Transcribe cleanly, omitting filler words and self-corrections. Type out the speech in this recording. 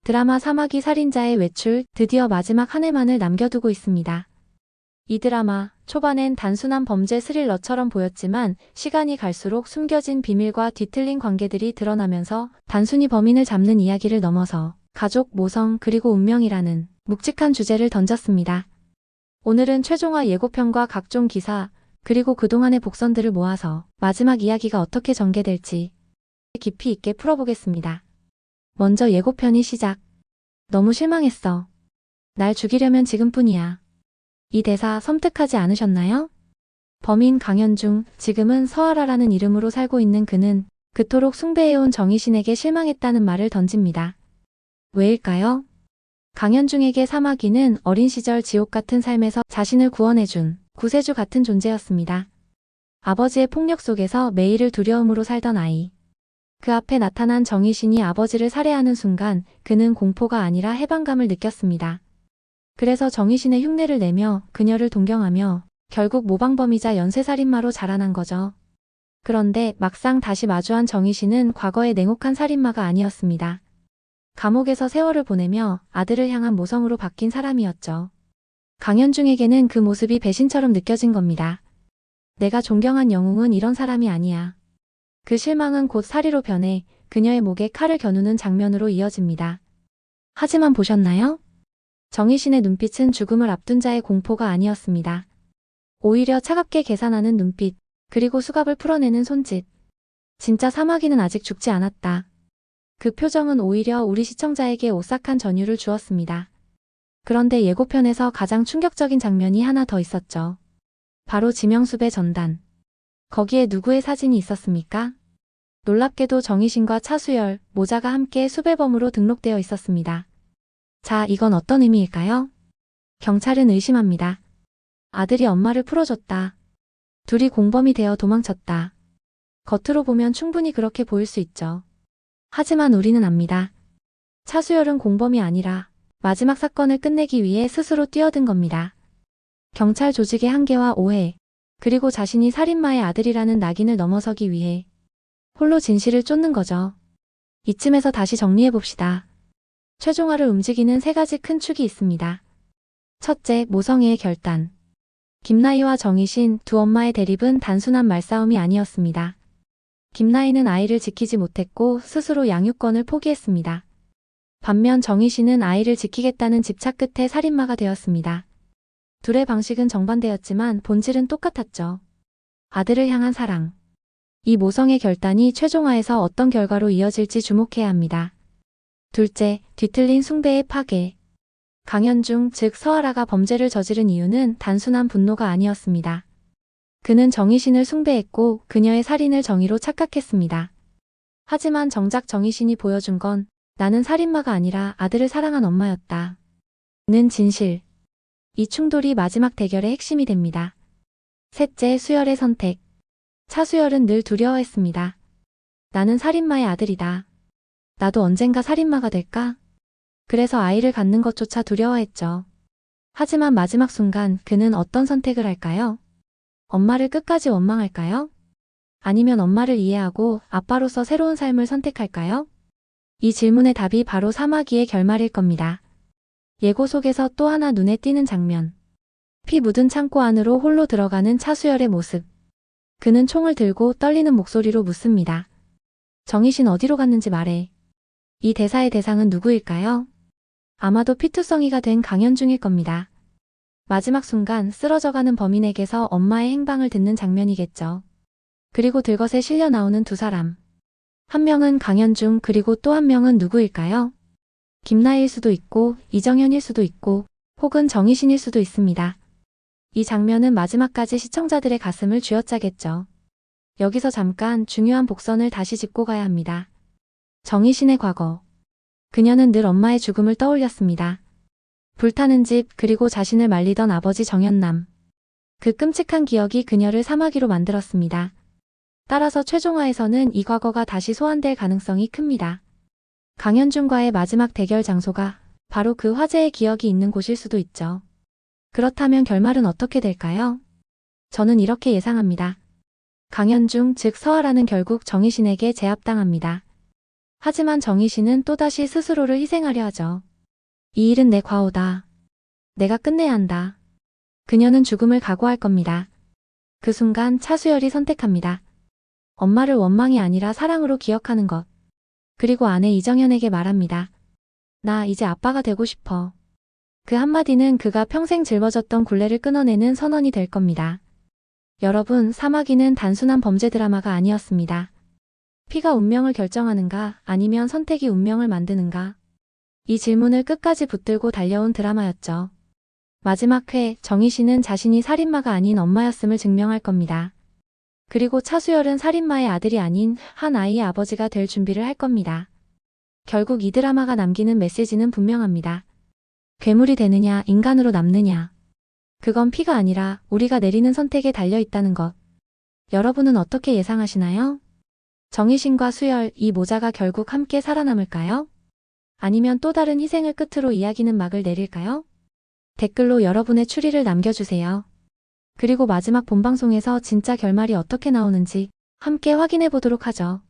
드라마 사마귀 살인자의 외출 드디어 마지막 한 회만을 남겨두고 있습니다. 이 드라마 초반엔 단순한 범죄 스릴러처럼 보였지만 시간이 갈수록 숨겨진 비밀과 뒤틀린 관계들이 드러나면서 단순히 범인을 잡는 이야기를 넘어서 가족, 모성, 그리고 운명이라는 묵직한 주제를 던졌습니다. 오늘은 최종화 예고편과 각종 기사, 그리고 그동안의 복선들을 모아서 마지막 이야기가 어떻게 전개될지 깊이 있게 풀어보겠습니다. 먼저 예고편이 시작. 너무 실망했어. 날 죽이려면 지금뿐이야. 이 대사 섬뜩하지 않으셨나요? 범인 강현중, 지금은 서아라라는 이름으로 살고 있는 그는 그토록 숭배해온 정희신에게 실망했다는 말을 던집니다. 왜일까요? 강현중에게 사마귀는 어린 시절 지옥 같은 삶에서 자신을 구원해준 구세주 같은 존재였습니다. 아버지의 폭력 속에서 매일을 두려움으로 살던 아이. 그 앞에 나타난 정희신이 아버지를 살해하는 순간 그는 공포가 아니라 해방감을 느꼈습니다. 그래서 정희신의 흉내를 내며 그녀를 동경하며 결국 모방범이자 연쇄살인마로 자라난 거죠. 그런데 막상 다시 마주한 정희신은 과거의 냉혹한 살인마가 아니었습니다. 감옥에서 세월을 보내며 아들을 향한 모성으로 바뀐 사람이었죠. 강현중에게는 그 모습이 배신처럼 느껴진 겁니다. 내가 존경한 영웅은 이런 사람이 아니야. 그 실망은 곧 살이로 변해 그녀의 목에 칼을 겨누는 장면으로 이어집니다. 하지만 보셨나요? 정희신의 눈빛은 죽음을 앞둔 자의 공포가 아니었습니다. 오히려 차갑게 계산하는 눈빛, 그리고 수갑을 풀어내는 손짓. 진짜 사마귀는 아직 죽지 않았다. 그 표정은 오히려 우리 시청자에게 오싹한 전율을 주었습니다. 그런데 예고편에서 가장 충격적인 장면이 하나 더 있었죠. 바로 지명수배 전단. 거기에 누구의 사진이 있었습니까? 놀랍게도 정희신과 차수열, 모자가 함께 수배범으로 등록되어 있었습니다. 자, 이건 어떤 의미일까요? 경찰은 의심합니다. 아들이 엄마를 풀어줬다. 둘이 공범이 되어 도망쳤다. 겉으로 보면 충분히 그렇게 보일 수 있죠. 하지만 우리는 압니다. 차수열은 공범이 아니라 마지막 사건을 끝내기 위해 스스로 뛰어든 겁니다. 경찰 조직의 한계와 오해, 그리고 자신이 살인마의 아들이라는 낙인을 넘어서기 위해 홀로 진실을 쫓는 거죠. 이쯤에서 다시 정리해봅시다. 최종화를 움직이는 세 가지 큰 축이 있습니다. 첫째, 모성애의 결단. 김나희와 정희신 두 엄마의 대립은 단순한 말싸움이 아니었습니다. 김나희는 아이를 지키지 못했고 스스로 양육권을 포기했습니다. 반면 정희신은 아이를 지키겠다는 집착 끝에 살인마가 되었습니다. 둘의 방식은 정반대였지만 본질은 똑같았죠. 아들을 향한 사랑. 이 모성의 결단이 최종화에서 어떤 결과로 이어질지 주목해야 합니다. 둘째, 뒤틀린 숭배의 파괴. 강현중, 즉 서아라가 범죄를 저지른 이유는 단순한 분노가 아니었습니다. 그는 정희신을 숭배했고 그녀의 살인을 정의로 착각했습니다. 하지만 정작 정희신이 보여준 건 나는 살인마가 아니라 아들을 사랑한 엄마였다. 는 진실. 이 충돌이 마지막 대결의 핵심이 됩니다. 셋째, 수열의 선택. 차수열은 늘 두려워했습니다. 나는 살인마의 아들이다. 나도 언젠가 살인마가 될까? 그래서 아이를 갖는 것조차 두려워했죠. 하지만 마지막 순간 그는 어떤 선택을 할까요? 엄마를 끝까지 원망할까요? 아니면 엄마를 이해하고 아빠로서 새로운 삶을 선택할까요? 이 질문의 답이 바로 사마귀의 결말일 겁니다. 예고 속에서 또 하나 눈에 띄는 장면. 피 묻은 창고 안으로 홀로 들어가는 차수열의 모습. 그는 총을 들고 떨리는 목소리로 묻습니다. 정희신 어디로 갔는지 말해. 이 대사의 대상은 누구일까요? 아마도 피투성이가 된 강현중일 겁니다. 마지막 순간 쓰러져가는 범인에게서 엄마의 행방을 듣는 장면이겠죠. 그리고 들것에 실려 나오는 두 사람. 한 명은 강현중, 그리고 또 한 명은 누구일까요? 김나희일 수도 있고 이정현일 수도 있고 혹은 정희신일 수도 있습니다. 이 장면은 마지막까지 시청자들의 가슴을 쥐어짜겠죠. 여기서 잠깐 중요한 복선을 다시 짚고 가야 합니다. 정희신의 과거. 그녀는 늘 엄마의 죽음을 떠올렸습니다. 불타는 집, 그리고 자신을 말리던 아버지 정현남. 그 끔찍한 기억이 그녀를 사마귀로 만들었습니다. 따라서 최종화에서는 이 과거가 다시 소환될 가능성이 큽니다. 강현중과의 마지막 대결 장소가 바로 그 화제의 기억이 있는 곳일 수도 있죠. 그렇다면 결말은 어떻게 될까요? 저는 이렇게 예상합니다. 강현중, 즉 서아라는 결국 정희신에게 제압당합니다. 하지만 정희 씨는 또다시 스스로를 희생하려 하죠. 이 일은 내 과오다. 내가 끝내야 한다. 그녀는 죽음을 각오할 겁니다. 그 순간 차수열이 선택합니다. 엄마를 원망이 아니라 사랑으로 기억하는 것. 그리고 아내 이정현에게 말합니다. 나 이제 아빠가 되고 싶어. 그 한마디는 그가 평생 짊어졌던 굴레를 끊어내는 선언이 될 겁니다. 여러분, 사마귀는 단순한 범죄 드라마가 아니었습니다. 피가 운명을 결정하는가, 아니면 선택이 운명을 만드는가? 이 질문을 끝까지 붙들고 달려온 드라마였죠. 마지막 회, 정희 씨는 자신이 살인마가 아닌 엄마였음을 증명할 겁니다. 그리고 차수열은 살인마의 아들이 아닌 한 아이의 아버지가 될 준비를 할 겁니다. 결국 이 드라마가 남기는 메시지는 분명합니다. 괴물이 되느냐, 인간으로 남느냐. 그건 피가 아니라 우리가 내리는 선택에 달려 있다는 것. 여러분은 어떻게 예상하시나요? 정희신과 수열, 이 모자가 결국 함께 살아남을까요? 아니면 또 다른 희생을 끝으로 이야기는 막을 내릴까요? 댓글로 여러분의 추리를 남겨주세요. 그리고 마지막 본방송에서 진짜 결말이 어떻게 나오는지 함께 확인해 보도록 하죠.